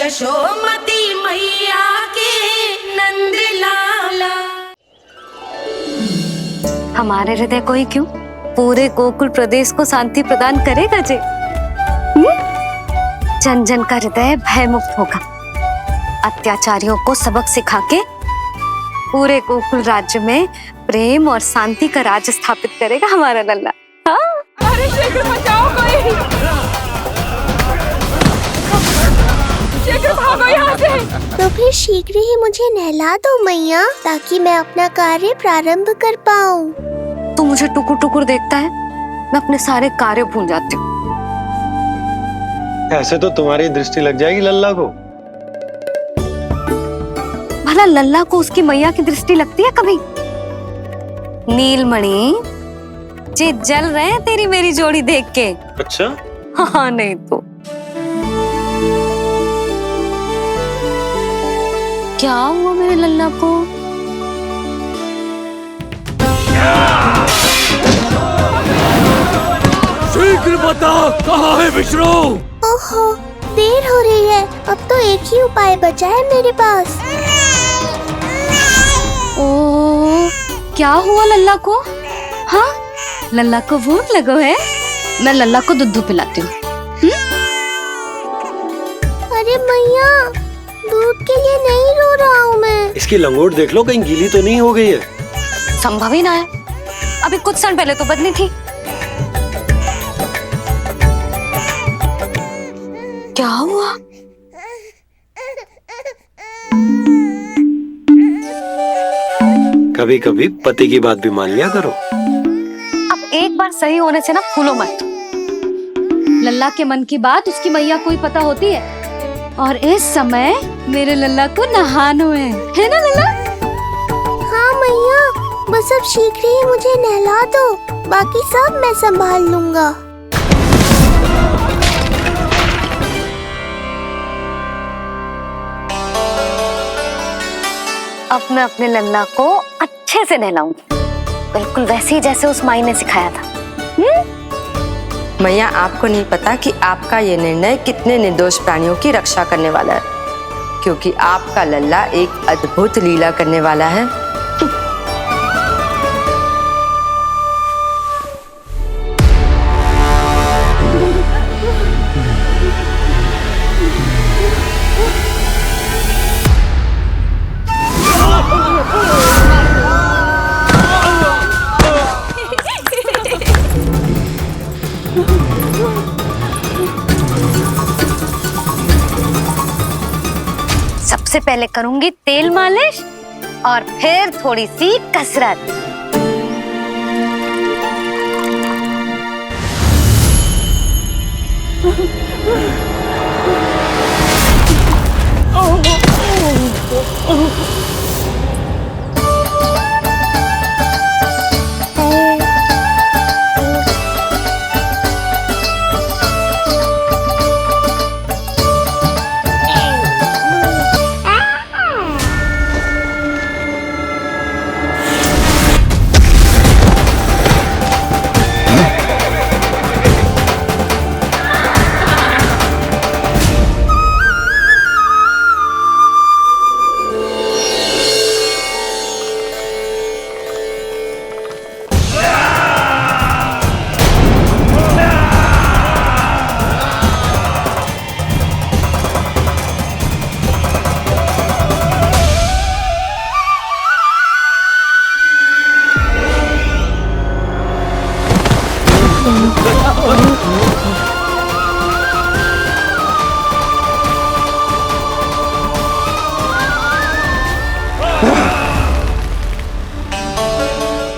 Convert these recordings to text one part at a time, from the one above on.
यशोमती मैया के नंद लाला। हमारे हृदय को ही क्यों, पूरे गोकुल प्रदेश को शांति प्रदान करेगा जी। जन जन का हृदय भय मुक्त होगा, अत्याचारियों को सबक सिखा के पूरे गोकुल राज्य में प्रेम और शांति का राज स्थापित करेगा हमारा लल्ला। हाँ? अरे शीघ्र बचाओ कोई, शीघ्र भागो यहाँ से। तो फिर शीघ्र ही मुझे नहला दो मैया, ताकि मैं अपना कार्य प्रारंभ कर पाऊँ। तू मुझे टुकुर टुकुर देखता है, मैं अपने सारे कार्य भूल जाती हूँ। ऐसे तो तुम्हारी दृष्टि लग जाएगी लल्ला को। भला लल्ला को उसकी मैया की दृष्टि लगती है कभी? नीलमणि जे जल रहे हैं तेरी मेरी जोड़ी देख के। अच्छा? हाँ नहीं तो क्या हुआ मेरे लल्ला को? शीघ्र बता, कहाँ है विष्णु? ओहो, देर हो रही है। अब तो एक ही उपाय बचा है मेरे पास। ओ, क्या हुआ लल्ला को? हाँ, लल्ला को भूख लगो है? मैं लल्ला को दूध पिलाती हूँ। अरे मैया, दूध के लिए नहीं रो रहा हूँ मैं। इसकी लंगोट देख लो, कहीं गीली तो नहीं हो गई है। संभव ही ना है, अभी कुछ क्षण पहले तो बदली थी। क्या हुआ? कभी कभी पति की बात भी मान लिया करो। अब एक बार सही होने से ना फूलो मत। लल्ला के मन की बात उसकी मैया को ही पता होती है, और इस समय मेरे लल्ला को नहानो है ना लल्ला? हाँ मैया, बस अब शीघ्र ही मुझे नहला दो, बाकी सब मैं संभाल लूंगा। अब मैं अपने लल्ला को अच्छे से नहलाऊंगी, बिल्कुल वैसे ही जैसे उस माई ने सिखाया था। मैया, आपको नहीं पता कि आपका ये निर्णय कितने निर्दोष प्राणियों की रक्षा करने वाला है, क्योंकि आपका लल्ला एक अद्भुत लीला करने वाला है। सबसे पहले करूंगी तेल मालिश और फिर थोड़ी सी कसरत।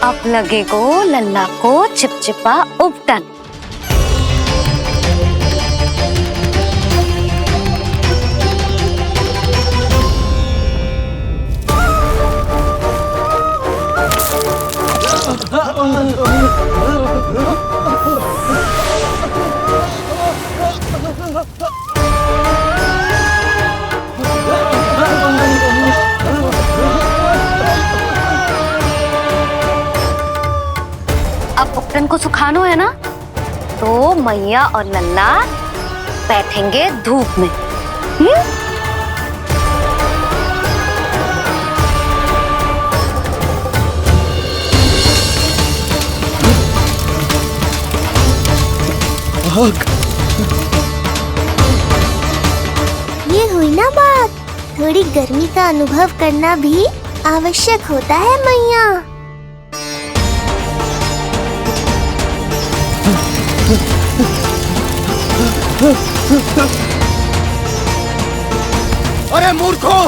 अब लगेगो लल्ला को चिपचिपा उपटन। अब उपटन को सुखानो है ना, तो मैया और लल्ला बैठेंगे धूप में। आग। ये हुई ना बात, थोड़ी गर्मी का अनुभव करना भी आवश्यक होता है मैया। अरे मूर्खों,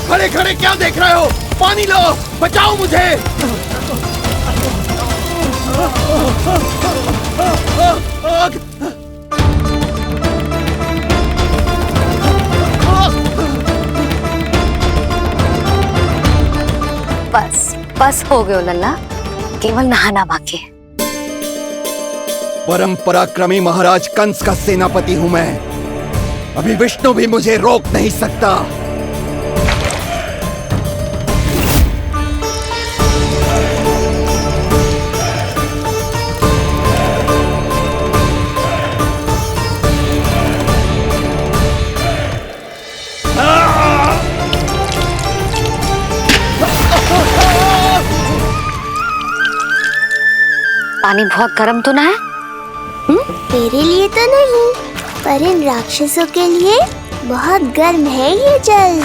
खड़े खड़े क्या देख रहे हो? पानी लो, बचाओ मुझे। आग! बस हो गयो लल्ला, केवल नहाना बाकी है। परम पराक्रमी महाराज कंस का सेनापति हूं मैं। अभी विष्णु भी मुझे रोक नहीं सकता। पानी बहुत गर्म तो ना है? तेरे लिए तो नहीं, पर इन राक्षसों के लिए बहुत गर्म है ये जल।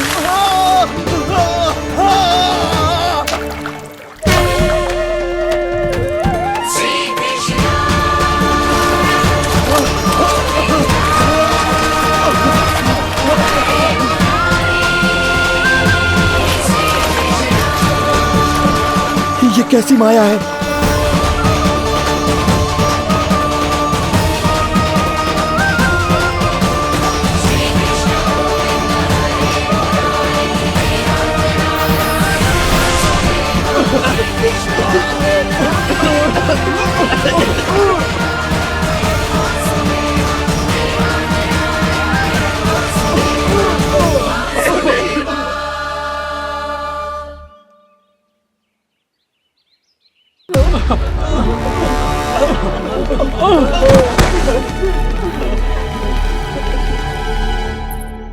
ये कैसी माया है?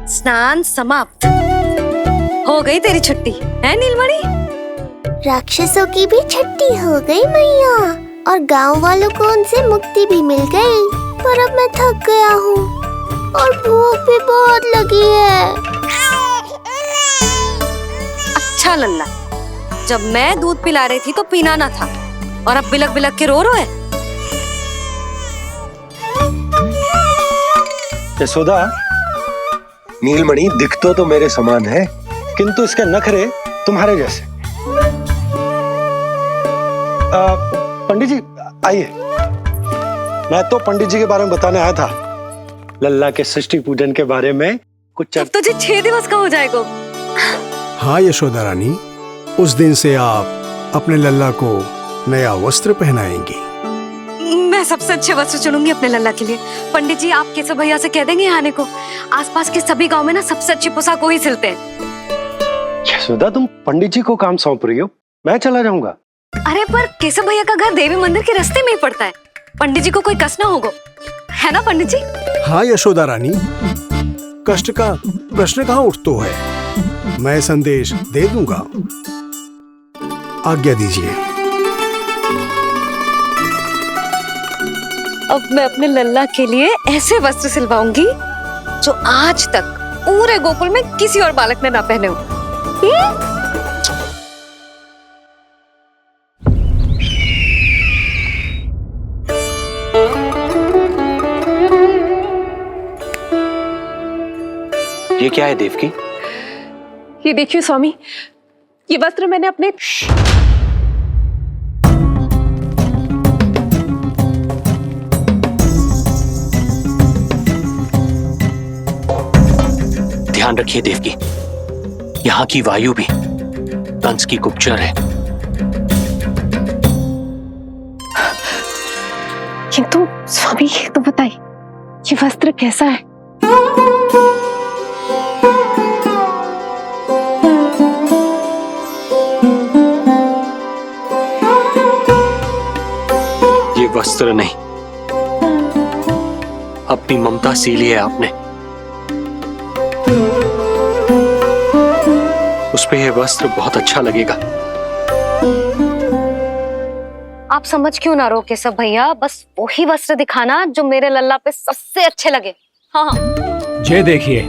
स्नान समाप्त। हो गई तेरी छुट्टी है नीलमणि? राक्षसों की भी छुट्टी हो गई मैया, और गांव वालों को उनसे मुक्ति भी मिल गई। पर अब मैं थक गया हूँ और भूख भी बहुत लगी है। अच्छा लल्ला, जब मैं दूध पिला रही थी तो पीना ना था, और अब बिलक बिलक के रो है। यशोदा, नीलमणि दिखतो तो मेरे समान है, किंतु इसके नखरे तुम्हारे जैसे। पंडित जी आइए। मैं तो पंडित जी के बारे में बताने आया था, लल्ला के सृष्टि पूजन के बारे में कुछ। अब तो जी 6 दिवस का हो जाएगा। हाँ यशोदा रानी, उस दिन से आप अपने लल्ला को नया वस्त्र पहनाएंगी। मैं सबसे अच्छे वस्त्र चुनूंगी अपने लल्ला के लिए। पंडित जी आप केशव भैया से कह देंगे आने को। आसपास के सभी गांव में ना सबसे अच्छी पोशाक वही सिलते हैं। यशोदा, तुम पंडित जी को काम सौंप रही हो, मैं चला जाऊंगा। अरे पर केशव भैया का घर देवी मंदिर के रास्ते में ही पड़ता है, पंडित जी को कोई कष्ट ना होगा, है ना पंडित जी? हाँ यशोदा रानी, कष्ट का प्रश्न कहाँ उठतो है, मैं संदेश दे दूंगा। आज्ञा दीजिए। अब मैं अपने लल्ला के लिए ऐसे वस्त्र सिलवाऊंगी जो आज तक पूरे गोकुल में किसी और बालक ने ना पहने हो। ये क्या है देवकी? ये देखिए स्वामी, ये वस्त्र मैंने अपने ध्यान रखिए देवकी, यहाँ की वायु भी कंस की गुप्तचर है। किंतु स्वामी ये तो बताइए, ये वस्त्र कैसा है? ये वस्त्र नहीं, अपनी ममता सी ली है आपने। उस पे यह वस्त्र बहुत अच्छा लगेगा। आप समझ क्यों ना रहो केशव भैया, बस वही वस्त्र दिखाना जो मेरे लल्ला पे सबसे अच्छे लगे। हाँ ये देखिए,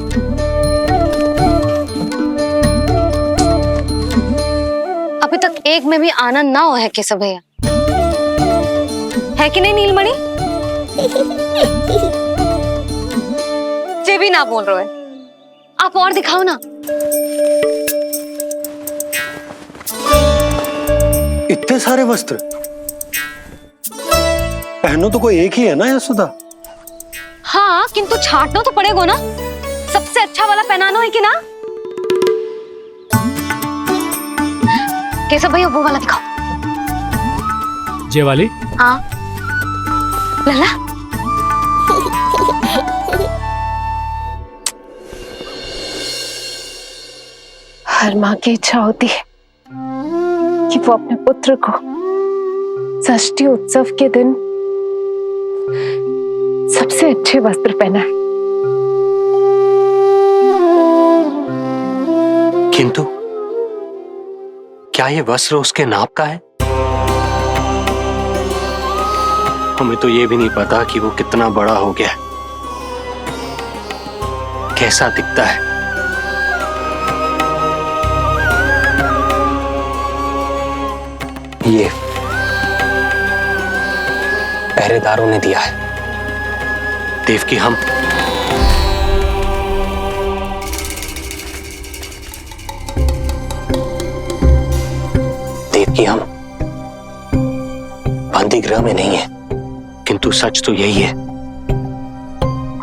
अभी तक एक में भी आनंद ना हो है केशव भैया, है कि नहीं नीलमणि? ये भी ना बोल रहे हो, आप और दिखाओ ना। इतने सारे वस्त्र पहनो तो कोई एक ही है ना यशोदा? हाँ, किंतु छांटना तो पड़ेगा ना, सबसे अच्छा वाला पहनाना है कि ना? केशव भैया वो वाला दिखाओ। ये वाली? हाँ लल्ला। हर माँ की इच्छा होती है कि वो अपने पुत्र को षष्ठी उत्सव के दिन सबसे अच्छे वस्त्र पहनाए। किंतु क्या ये वस्त्र उसके नाप का है? हमें तो ये भी नहीं पता कि वो कितना बड़ा हो गया, कैसा दिखता है। ये पहरेदारों ने दिया है। देवकी, हम बंदी गृह में नहीं है, किंतु सच तो यही है,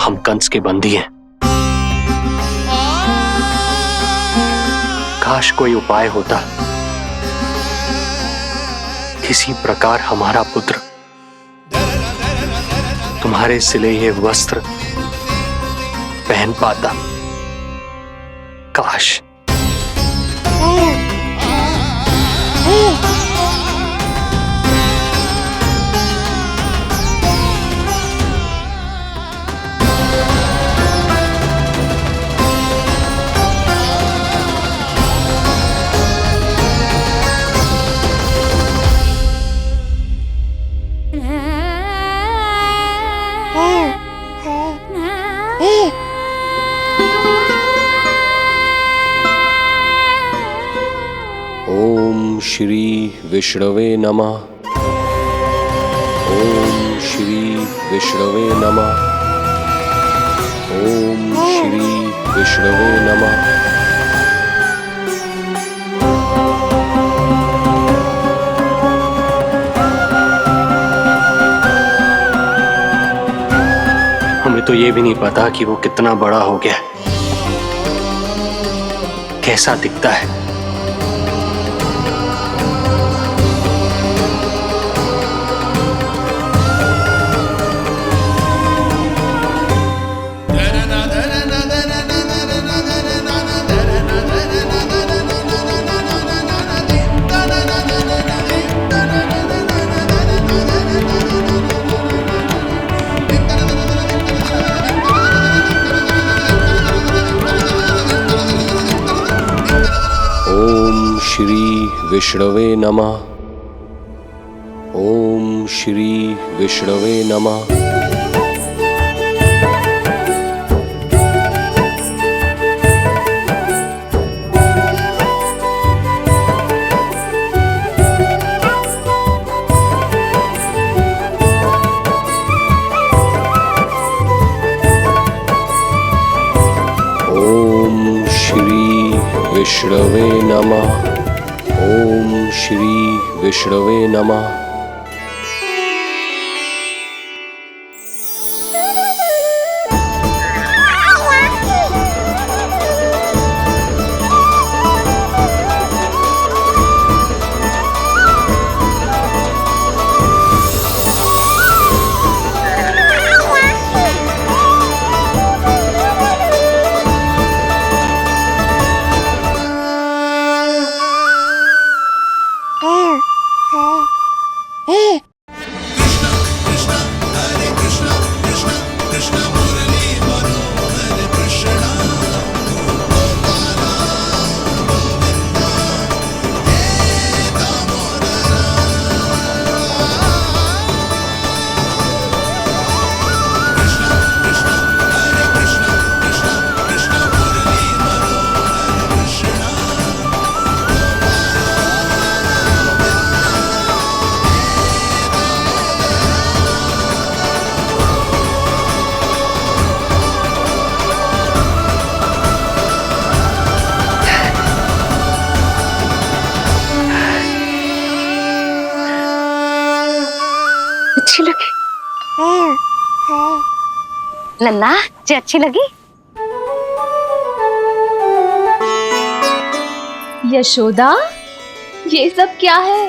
हम कंस के बंदी हैं। काश कोई उपाय होता, किसी प्रकार हमारा पुत्र तुम्हारे सिले ये वस्त्र पहन पाता। काश। ओम श्री विष्णवे नमः। ओम श्री विष्णवे नमः। ओम श्री विष्णवे नमः। हमें तो ये भी नहीं पता कि वो कितना बड़ा हो गया, कैसा दिखता है। ओम श्री विष्णवे नमः। ओम श्री विष्णवे नमः। ओम श्री विष्णवे नमः। ओम श्री विष्णवे नमः। लल्ला जी अच्छी लगी? यशोदा, ये सब क्या है?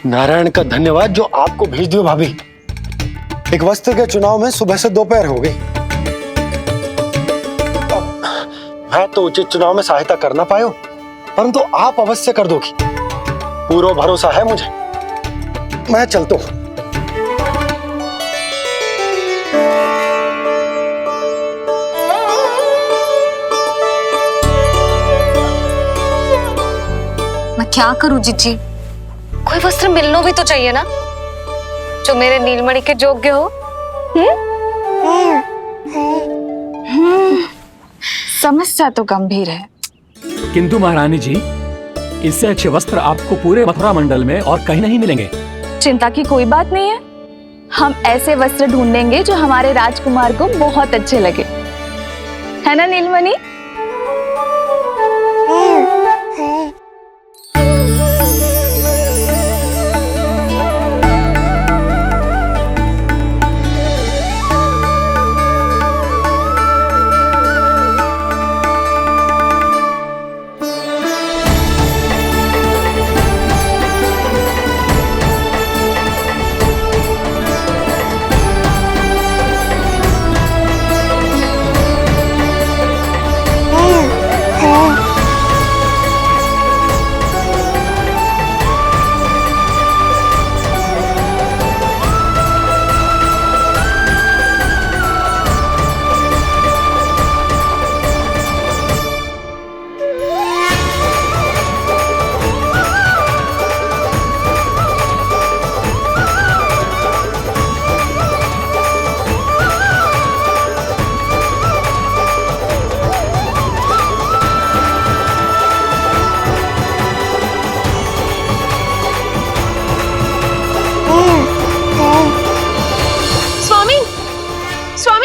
नारायण का धन्यवाद जो आपको भेज दियो भाभी। एक वस्त्र के चुनाव में सुबह से दोपहर हो गई। मैं तो उचित चुनाव में सहायता कर ना पायो, परंतु आप अवश्य कर दोगी, पूरा भरोसा है मुझे। मैं चलता हूं। मैं क्या करूं जीजी? कोई वस्त्र मिलना भी तो चाहिए ना जो मेरे नीलमणि के योग्य हो। समस्या तो गंभीर है, किंतु महारानी जी, इससे अच्छे वस्त्र आपको पूरे मथुरा मंडल में और कहीं नहीं मिलेंगे। चिंता की कोई बात नहीं है। हम ऐसे वस्त्र ढूंढेंगे जो हमारे राजकुमार को बहुत अच्छे लगे, है ना नीलमणि?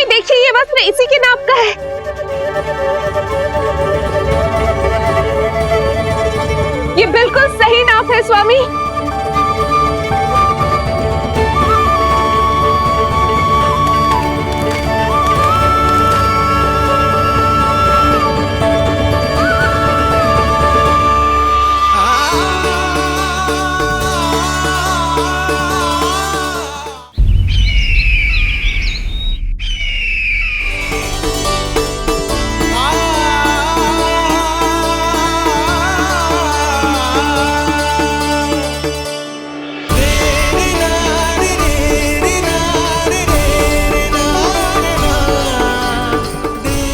देखिए, ये वस्त्र इसी के नाप का है। ये बिल्कुल सही नाप है स्वामी।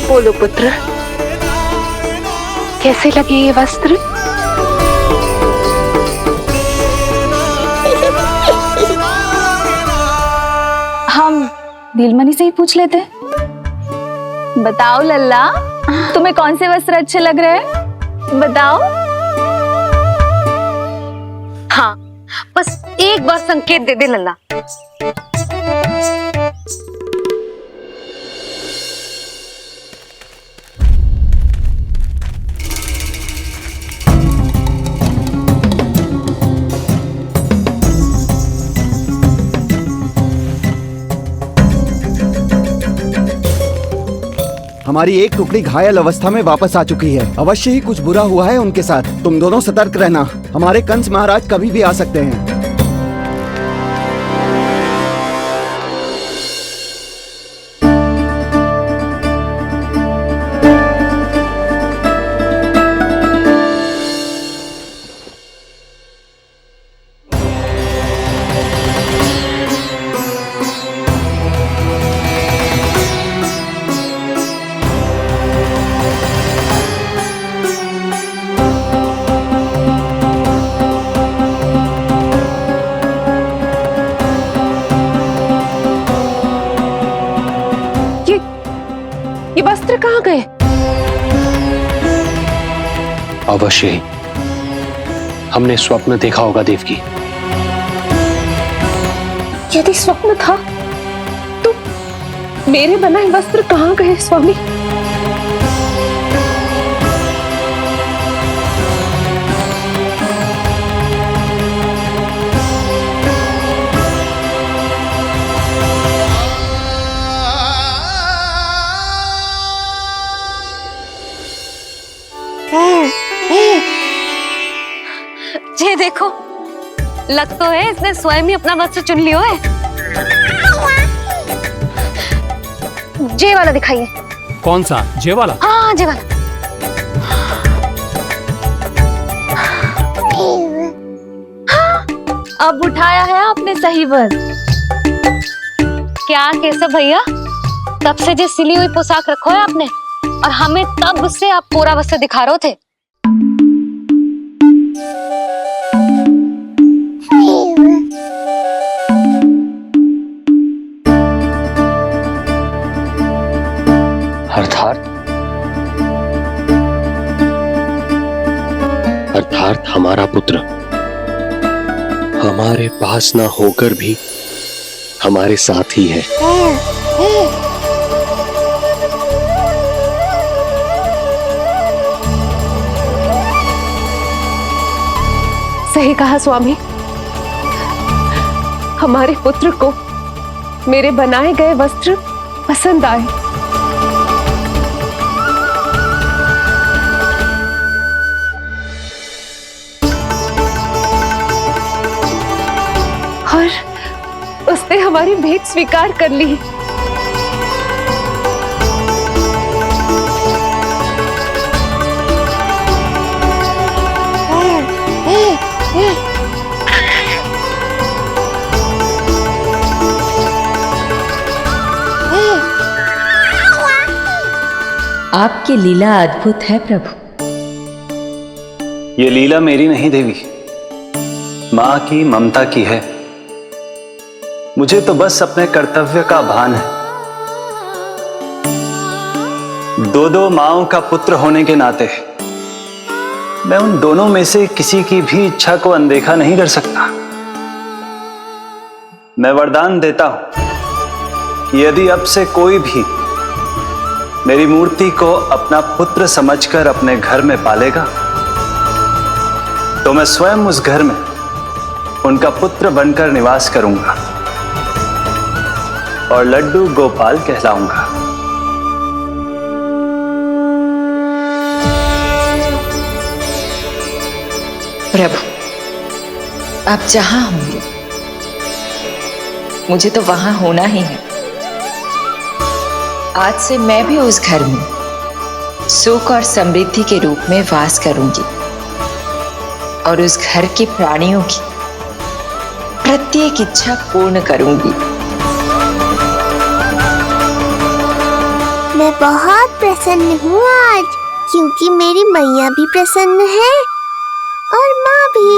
बोलो पुत्र, कैसे लगे ये वस्त्र? हम नीलमणि से ही पूछ लेते हैं। बताओ लल्ला, तुम्हें कौन से वस्त्र अच्छे लग रहे हैं? बताओ। हाँ, बस एक बार संकेत दे दे लल्ला। हमारी एक टुकड़ी घायल अवस्था में वापस आ चुकी है। अवश्य ही कुछ बुरा हुआ है उनके साथ। तुम दोनों सतर्क रहना, हमारे कंस महाराज कभी भी आ सकते हैं। ये वस्त्र कहाँ गए? अवश्य ही हमने स्वप्न देखा होगा देवकी। यदि स्वप्न था तो मेरे बनाए वस्त्र कहाँ गए स्वामी? देखो, लग तो है इसने स्वयं ही अपना वस्त्र चुन लियो है। जे वाला दिखाइए। कौन सा? जे वाला? हाँ, जे वाला। अब उठाया है आपने सही वस्त्र। क्या केशव भैया, तब से जो सिली हुई पोशाक रखो है आपने, और हमें तब से आप पूरा वस्त्र दिखा रहे थे। अर्थात हमारा पुत्र हमारे पास ना होकर भी हमारे साथ ही है। सही कहा स्वामी, हमारे पुत्र को मेरे बनाए गए वस्त्र पसंद आए। और उसने हमारी भेंट स्वीकार कर ली। आपकी लीला अद्भुत है प्रभु। ये लीला मेरी नहीं देवी, मां की ममता की है। मुझे तो बस अपने कर्तव्य का भान है। दो माओं का पुत्र होने के नाते मैं उन दोनों में से किसी की भी इच्छा को अनदेखा नहीं कर सकता। मैं वरदान देता हूं कि यदि अब से कोई भी मेरी मूर्ति को अपना पुत्र समझकर अपने घर में पालेगा, तो मैं स्वयं उस घर में उनका पुत्र बनकर निवास करूंगा और लड्डू गोपाल कहलाऊंगा। प्रभु, आप जहां होंगे मुझे तो वहां होना ही है। आज से मैं भी उस घर में सुख और समृद्धि के रूप में वास करूंगी और उस घर के प्राणियों की प्रत्येक इच्छा पूर्ण करूंगी। मैं बहुत प्रसन्न हूँ आज, क्योंकि मेरी मैया भी प्रसन्न है और माँ भी।